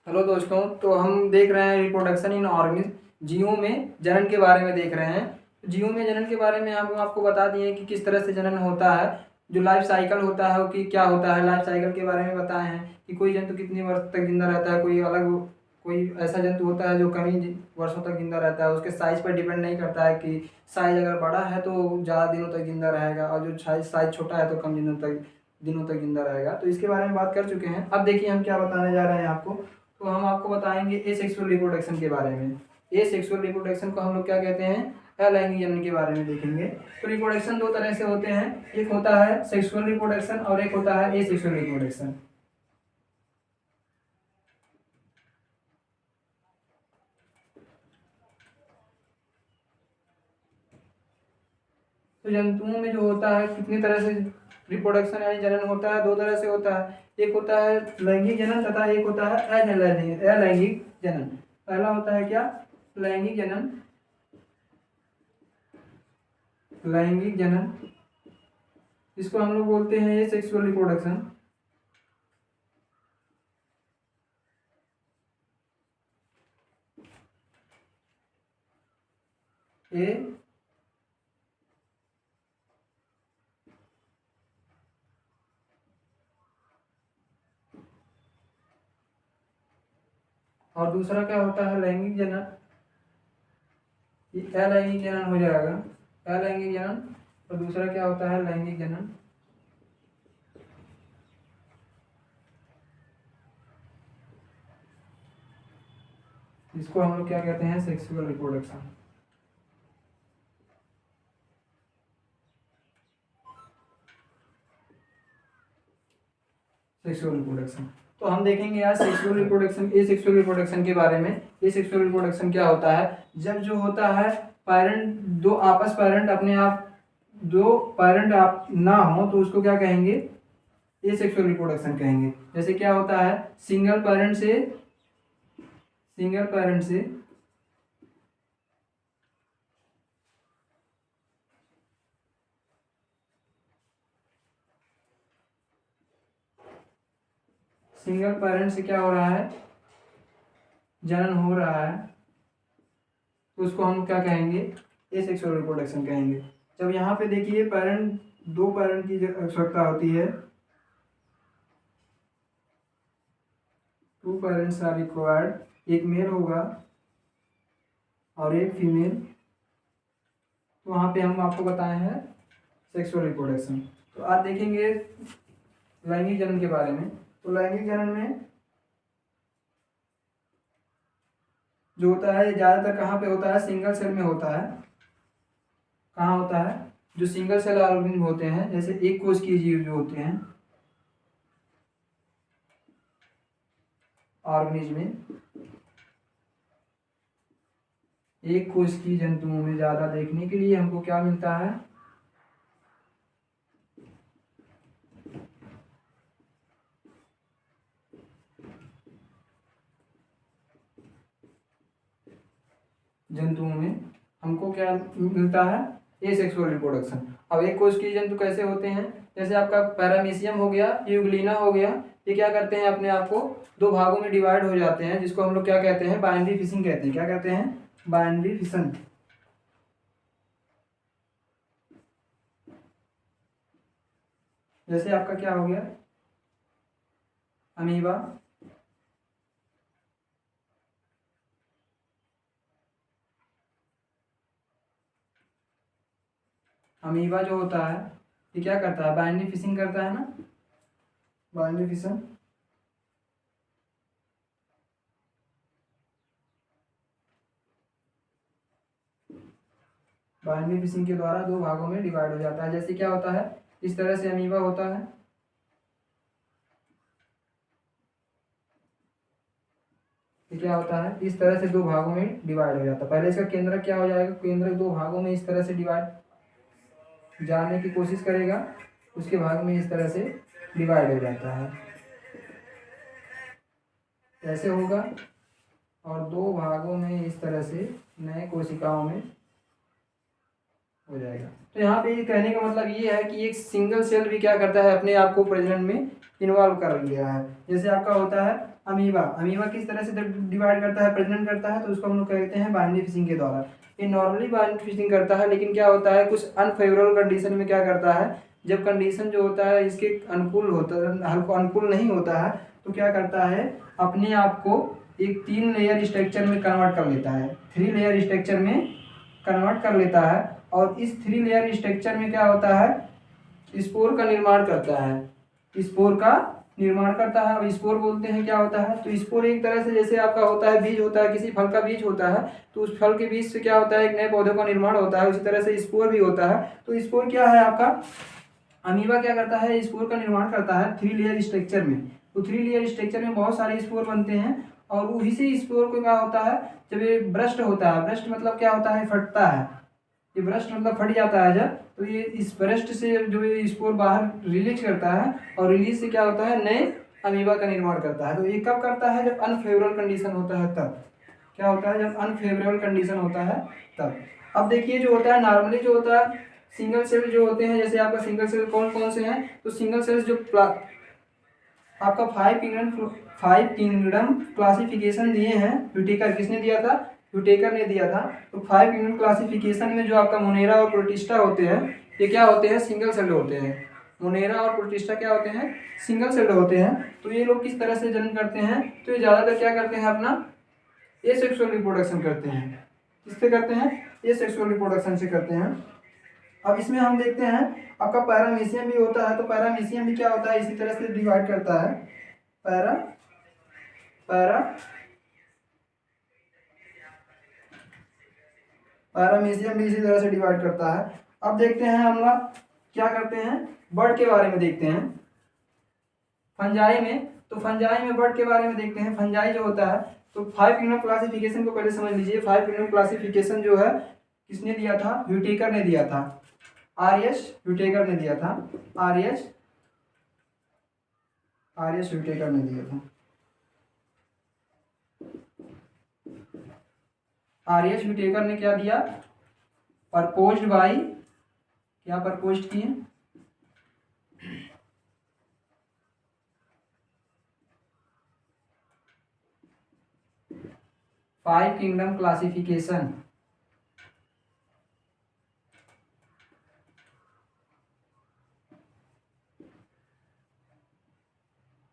Hello दोस्तों, तो हम देख रहे हैं रिप्रोडक्शन इन ऑर्गेनिज्म, जीवों में जनन के बारे में देख रहे हैं। तो जीवों में जनन के बारे में हम आपको बता दिए कि किस तरह से जनन होता है, जो लाइफ साइकिल होता है वो कि क्या होता है। लाइफ साइकिल के बारे में बताए हैं कि कोई जंतु कितने वर्ष तक जिंदा रहता है, कोई ऐसा जंतु होता है जो कम ही वर्षों तक जिंदा रहता है। उसके साइज पर डिपेंड नहीं करता है कि साइज अगर बड़ा है तो ज़्यादा दिनों तक जिंदा रहेगा, और जो साइज छोटा है तो कम दिनों तक जिंदा रहेगा। तो इसके बारे में बात कर चुके हैं। अब देखिए हम क्या बताने जा रहे हैं आपको। तो हम आपको बताएंगे एसेक्सुअल रिप्रोडक्शन के बारे में। एसेक्सुअल रिप्रोडक्शन को हम लोग क्या कहते हैं, अलैंगिक जनन के बारे में देखेंगे। तो रिप्रोडक्शन दो तरह से होते हैं, एक होता है सेक्सुअल रिप्रोडक्शन और एक होता है एसेक्सुअल रिप्रोडक्शन। तो जंतुओं में जो होता है कितनी तरह से रिप्रोडक्शन यानी जनन होता है, दो तरह से होता है। एक होता है लैंगिक जनन तथा एक होता है अलैंगिक जनन। पहला होता है क्या, लैंगिक जनन। लैंगिक जनन इसको हम लोग बोलते हैं ये सेक्सुअल रिप्रोडक्शन। ए और दूसरा क्या होता है लैंगिक जनन, ये अलैंगिक जनन हो जाएगा, अलैंगिक जनन। और दूसरा क्या होता है लैंगिक जनन। इसको हम लोग क्या कहते हैं, सेक्सुअल रिप्रोडक्शन। सेक्सुअल रिप्रोडक्शन तो हम देखेंगे यार सेक्सुअल रिप्रोडक्शन, ए सेक्सुअल रिप्रोडक्शन के बारे में। ए सेक्सुअल रिप्रोडक्शन क्या होता है, जब जो होता है पेरेंट दो पेरेंट आप ना हो तो उसको क्या कहेंगे, ए सेक्सुअल रिप्रोडक्शन कहेंगे। जैसे क्या होता है, सिंगल पेरेंट से सिंगल पेरेंट से क्या हो रहा है, जनन हो रहा है, तो उसको हम क्या कहेंगे, एसेक्सुअल रिप्रोडक्शन कहेंगे। जब यहाँ पे देखिए दो पेरेंट की आवश्यकता होती है, टू पेरेंट्स आर रिक्वायर्ड, एक मेल होगा और एक फीमेल, तो वहाँ पे हम आपको बताए हैं सेक्सुअल रिप्रोडक्शन। तो आज देखेंगे लैंगिक जनन के बारे में। तो लैंगिक जनन में जो होता है ज़्यादातर कहाँ पे होता है, सिंगल सेल में होता है। कहाँ होता है, जो सिंगल सेल ऑर्गेनिज्म होते हैं, जैसे एक कोश की जीव जो होते हैं ऑर्गेनिज्म में, एक कोश की जंतुओं में ज़्यादा देखने के लिए हमको क्या मिलता है, जंतुओं में हमको क्या मिलता है, एसेक्सुअल रिप्रोडक्शन। अब एक कोश की जंतु कैसे होते हैं, जैसे आपका पैरामीशियम हो गया, यूग्लिना हो गया, ये क्या करते हैं, अपने आप को दो भागों में डिवाइड हो जाते हैं, जिसको हम लोग क्या कहते हैं, बाइनरी फिशिंग कहते हैं। क्या कहते हैं, बाइनरी फिशन। जैसे आपका क्या हो गया, अमीबा, अमीबा जो होता है ये क्या करता है, बाइनरी फिशिंग करता है ना, बाइनरी फिशन। बाइनरी फिशिंग के द्वारा दो भागों में डिवाइड हो जाता है। जैसे क्या होता है, इस तरह से अमीबा होता है, ये क्या होता है, इस तरह से दो भागों में डिवाइड हो जाता है। पहले इसका केंद्र क्या हो जाएगा, केंद्र दो भागों में इस तरह से डिवाइड जाने की कोशिश करेगा, उसके भाग में इस तरह से डिवाइड हो जाता है, ऐसे होगा। और दो भागों में इस तरह से नए कोशिकाओं में हो जाएगा। तो यहाँ पे ये कहने का मतलब ये है कि एक सिंगल सेल भी क्या करता है, अपने आप को प्रजनन में इन्वॉल्व कर लिया है। जैसे आपका होता है अमीबा, अमीबा किस तरह से डिवाइड करता है, प्रजनन करता है, तो उसको हम लोग कहते हैं बाइनरी फिशिंग के द्वारा। ये नॉर्मली बाइनरी फिशिंग करता है, लेकिन क्या होता है कुछ अनफेवरेबल कंडीशन में क्या करता है, जब कंडीशन जो होता है इसके अनुकूल होता है, अनुकूल नहीं होता है, तो क्या करता है अपने आप को एक 3 लेयर स्ट्रक्चर में कन्वर्ट कर लेता है, 3 लेयर स्ट्रक्चर में कन्वर्ट कर लेता है। और इस 3 लेयर स्ट्रक्चर में क्या होता है, स्पोर का निर्माण करता है, स्पोर का निर्माण करता है। अब स्पोर बोलते हैं क्या होता है, तो स्पोर एक तरह से जैसे आपका होता है बीज होता है, किसी फल का बीज होता है, तो उस फल के बीज से क्या होता है एक नए पौधे का निर्माण होता है, उसी तरह से स्पोर भी होता है। तो स्पोर क्या है आपका, अमीबा क्या करता है, स्पोर का निर्माण करता है 3 लेयर स्ट्रक्चर में। तो 3 लेयर स्ट्रक्चर में बहुत सारे स्पोर बनते हैं, और उसी से स्पोर को क्या होता है, जब ये ब्रस्ट होता है, ब्रस्ट मतलब क्या होता है, फटता है, ये ब्रस्ट मतलब फट जाता है जब, तो ये इस ब्रस्ट से जो ये स्पोर बाहर रिलीज करता है, और रिलीज से क्या होता है नए अमीबा का निर्माण करता है। तो ये कब करता है, जब अनफेवरेबल कंडीशन होता है तब। क्या होता है, जब अनफेवरेबल कंडीशन होता है तब। अब देखिए जो होता है नॉर्मली जो होता है सिंगल सेल जो होते हैं, जैसे आपका सिंगल सेल कौन कौन से हैं, तो सिंगल सेल्स जो आपका 5 किंगडम क्लासिफिकेशन दिए हैं, व्हिटेकर किसने दिया था, व्हिटेकर ने दिया था। तो 5 किंगडम क्लासिफिकेशन में जो आपका मोनेरा और प्रोटिस्टा होते हैं, ये क्या होते हैं, सिंगल सेल्ड होते हैं। मोनेरा और प्रोटिस्टा क्या होते हैं, सिंगल सेल्ड होते हैं। तो ये लोग किस तरह से जन्म करते हैं, तो ये ज़्यादातर क्या करते हैं अपना एसेक्सुअल रिप्रोडक्शन करते हैं। किससे करते हैं, एसेक्सुअल रिप्रोडक्शन से करते हैं। अब इसमें हम देखते हैं आपका पैरामीशियम भी होता है, तो पैरामीशियम भी क्या होता है, इसी तरह से डिवाइड करता है, पैरा पैरा पैरामीशियम भी इसी तरह से डिवाइड करता है। अब देखते हैं हम लोग क्या करते हैं, बर्ड के बारे में देखते हैं फंजाई में। तो फंजाई में बर्ड के बारे में देखते हैं, फंजाई जो होता है, तो 5 किंगडम क्लासिफिकेशन को पहले समझ लीजिए। 5 किंगडम क्लासिफिकेशन जो है किसने दिया था, व्हिटेकर ने दिया था, आर.एस. व्हिटेकर ने दिया था, आर.एस. व्हिटेकर ने दिया था, आर.एस. व्हिटेकर ने क्या दिया, प्रपोज्ड बाई, क्या प्रपोज्ड किए, 5 किंगडम क्लासिफिकेशन।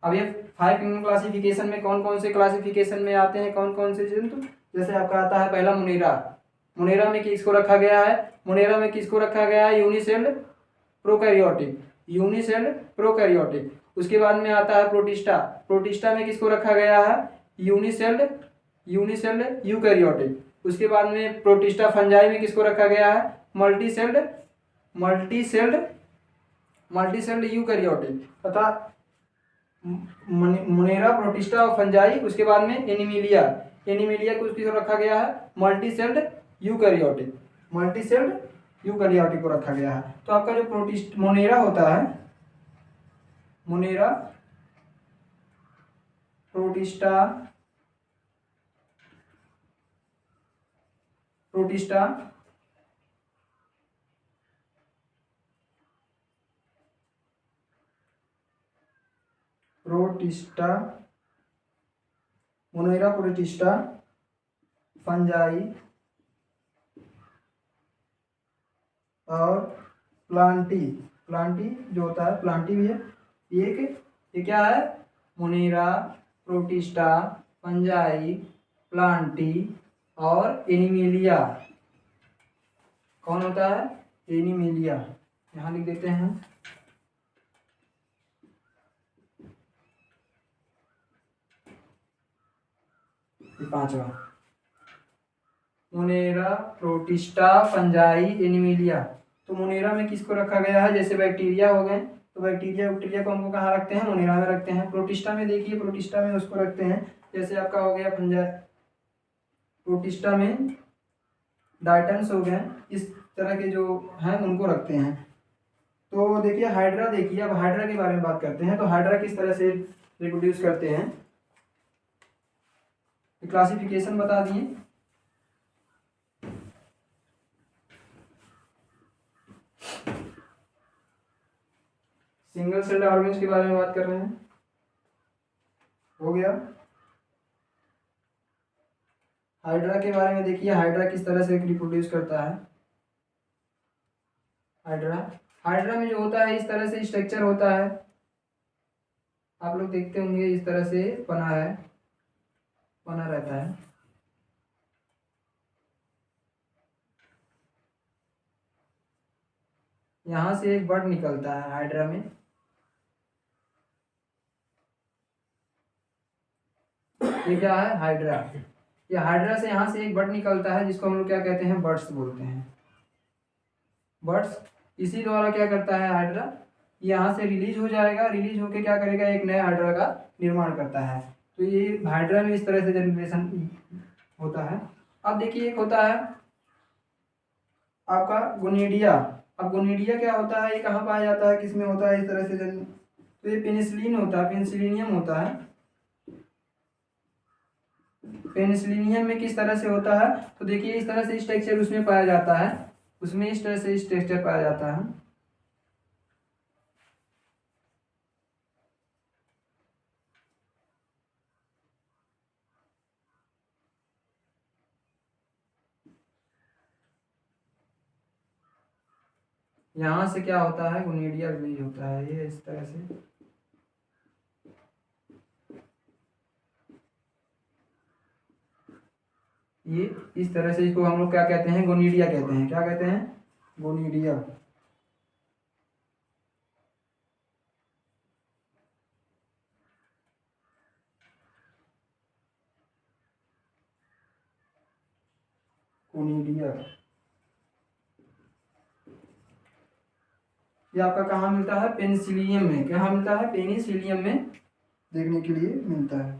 अब ये 5 किंगडम क्लासिफिकेशन में कौन कौन से क्लासिफिकेशन में आते हैं, कौन कौन से जंतु, जैसे आपका आता है पहला मुनेरा। मुनेरा में किसको रखा गया है, मुनेरा में किसको रखा गया है, यूनिसेल्ड प्रोकैरियोटिक, यूनिसेल्ड प्रोकैरियोटिक। उसके बाद में आता है प्रोटिस्टा, प्रोटिस्टा में किसको रखा गया है, यूनिसेल्ड यूनिसेल्ड यूकैरियोटिक। उसके बाद में प्रोटिस्टा फंजाई में किसको रखा गया है, मल्टीसेल्ड मल्टीसेल्ड मल्टीसेल्ड यूकैरियोटिक तथा मुनेरा, प्रोटिस्टा और फंजाई। उसके बाद में एनिमिलिया, एनिमिलिया को किसको रखा गया है, मल्टीसेल्ड यूकैरियोटिक, मल्टीसेल्ड यूकैरियोटिक को रखा गया है। तो आपका जो प्रोटिस्ट मोनेरा होता है, Monera, protista protista protista Monera, protista, fungi और प्लांटी, प्लांटी जो होता है, प्लांटी भी है एक, ये क्या है, मोनेरा, प्रोटिस्टा, फंजाई, प्लांटी और एनिमिलिया। कौन होता है, एनिमिलिया, यहाँ लिख देते हैं। पांचवा मोनेरा, प्रोटिस्टा, फंजाई, एनिमिलिया। तो मोनेरा में किसको रखा गया है, जैसे बैक्टीरिया हो गए, तो बैक्टीरिया को हमको कहाँ रखते हैं, मोनेरा में रखते हैं। प्रोटिस्टा में देखिए, प्रोटिस्टा में उसको रखते हैं, जैसे आपका हो गया फंजाई, प्रोटिस्टा में डायटन्स हो गए, इस तरह के जो हैं उनको रखते हैं। तो देखिए हाइड्रा, देखिए अब हाइड्रा के बारे में बात करते हैं। तो हाइड्रा किस तरह से रिप्रोड्यूस करते हैं, क्लासिफिकेशन बता दिए। सिंगल सेल्ड ऑर्गेन्स के बारे में बात कर रहे हैं। हो गया। हाइड्रा के बारे में देखिए, हाइड्रा किस तरह से रिप्रोड्यूस करता है। हाइड्रा हाइड्रा में जो होता है इस तरह से स्ट्रक्चर होता है, आप लोग देखते होंगे इस तरह से बना रहता है। यहाँ से एक बर्ड निकलता है हाइड्रा में, ये क्या है, हाइड्रा। ये हाइड्रा से यहाँ से एक बर्ड निकलता है जिसको हम लोग क्या कहते हैं, बर्ड्स बोलते हैं। बर्ड्स इसी द्वारा क्या करता है हाइड्रा, यहाँ से रिलीज हो जाएगा, रिलीज होके क्या करेगा, एक नया हाइड्रा का निर्माण करता है। तो ये हाइड्रा में इस तरह से जनरेशन होता है। अब देखिए एक होता है आपका गोनिडिया। अब गोनिडिया क्या होता है, ये कहाँ पाया जाता है, किसमें होता है इस तरह से तो ये पेनिसिलिन होता है, पेनिसिलिनियम होता है। पेनिसिलिनियम में किस तरह से होता है, तो देखिए इस तरह से स्ट्रक्चर उसमें पाया जाता है, उसमें इस तरह से स्ट्रक्चर पाया जाता है। यहाँ से क्या होता है, गोनिडिया रिलीज होता है, ये इस तरह से। ये इस तरह से, इसको हम लोग क्या कहते हैं, गोनिडिया कहते हैं। क्या कहते हैं, गोनिडिया। गोनिडिया ये आपका कहाँ मिलता है, पेनिसिलियम में। कहाँ मिलता है, पेनिसिलियम में देखने के लिए मिलता है।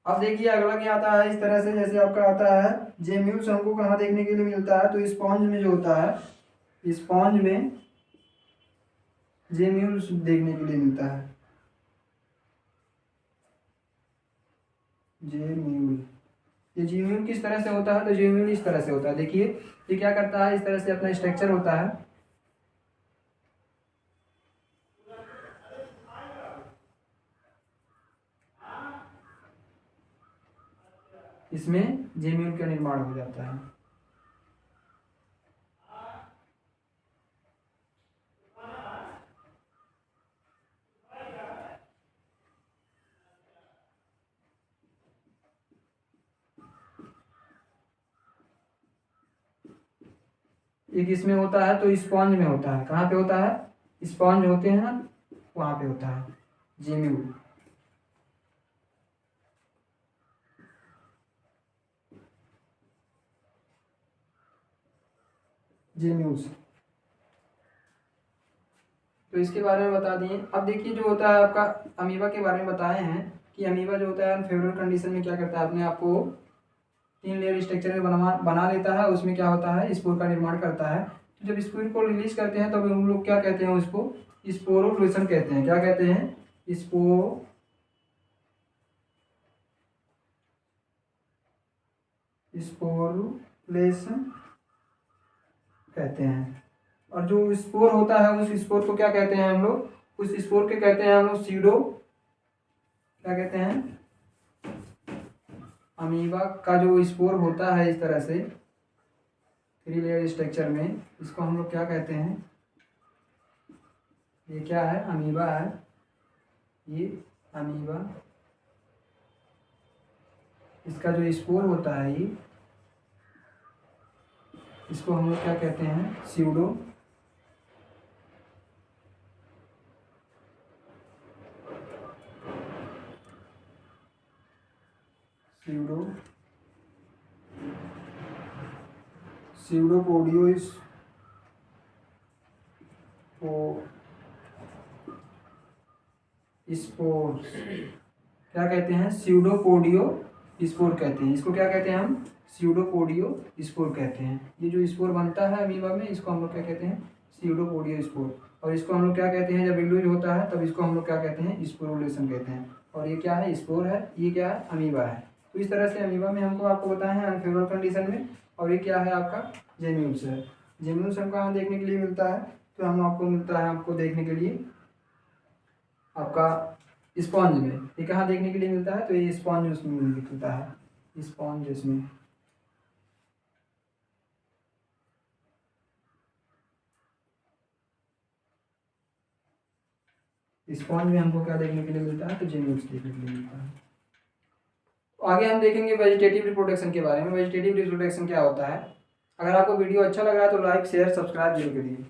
अब देखिए अगला क्या आता है इस तरह से, जैसे आपका आता है जेम्यूल्स, हमको कहाँ देखने के लिए मिलता है, तो स्पॉन्ज में जो होता है, स्पॉन्ज में जेम्यूल्स देखने के लिए मिलता है। जेम्यूल, ये जेम्यूल किस तरह से होता है, तो जेम्यूल इस तरह से होता है। देखिए ये क्या करता है, इस तरह से अपना स्ट्रक्चर होता है, इसमें जेम्यूल का निर्माण हो जाता है। एक इसमें होता है तो स्पॉन्ज में होता है, कहाँ पे होता है, स्पॉन्ज होते हैं ना, वहाँ पे होता है जेम्यूल। जेम्यूल्स, तो इसके बारे में बता दिए। अब देखिए जो होता है आपका अमीबा के बारे में बताए हैं कि अमीबा जो होता है अनफेवरेबल कंडीशन में क्या करता है, अपने आप को 3 लेयर स्ट्रक्चर में बना लेता है, उसमें क्या होता है, स्पोर का निर्माण करता है। तो जब स्पोर को रिलीज करते हैं तब हम लोग क्या कहते हैं, उसको स्पोरोफ्लोरेशन कहते हैं। क्या कहते हैं, स्पोरुलेशन कहते हैं। और जो स्पोर होता है उस स्पोर को क्या कहते हैं हम लोग, उस स्पोर के कहते हैं हम लोग सीडो, क्या कहते हैं, अमीबा का जो स्पोर होता है इस तरह से 3 लेयर स्ट्रक्चर में, इसको हम लोग क्या कहते हैं, ये क्या है, अमीबा है, ये अमीबा। इसका जो स्पोर होता है ये, इसको हम लोग क्या कहते हैं, सीडो। सीडोपोडियो स्पोर्स क्या कहते हैं, सीडोपोडियो स्पोर कहते हैं। इसको क्या कहते हैं हम, सीडोपोडियो स्पोर कहते हैं। ये जो स्पोर बनता है अमीबा में, इसको हम लोग क्या कहते हैं, सीडोपोडियो स्पोर। और इसको हम लोग क्या कहते हैं, जब रिलीज होता है तब इसको हम लोग क्या कहते हैं, स्पोरुलेशन कहते हैं। और ये क्या है, स्पोर है, ये क्या है, अमीबा है। तो इस तरह से अमीबा में हमको आपको बताया है अनफेवरेबल कंडीशन में, और ये क्या है आपका जेम्यूल्स है। जेम्यूल्स हमको कहाँ देखने के लिए मिलता है, तो हम आपको मिलता है आपको देखने के लिए आपका स्पॉन्ज में। ये कहाँ देखने के लिए मिलता है, तो ये स्पॉन्ज उसमें मिलता है, स्पॉन्ज इसमें। स्पॉन्ज में हमको क्या देखने के लिए मिलता है, तो जेम्यूल्स देखने के लिए मिलता है। आगे हम देखेंगे वेजिटेटिव रिप्रोडक्शन के बारे में। वेजिटेटिव रिप्रोडक्शन क्या होता है। अगर आपको वीडियो अच्छा लग रहा है तो लाइक शेयर सब्सक्राइब जरूर करिए।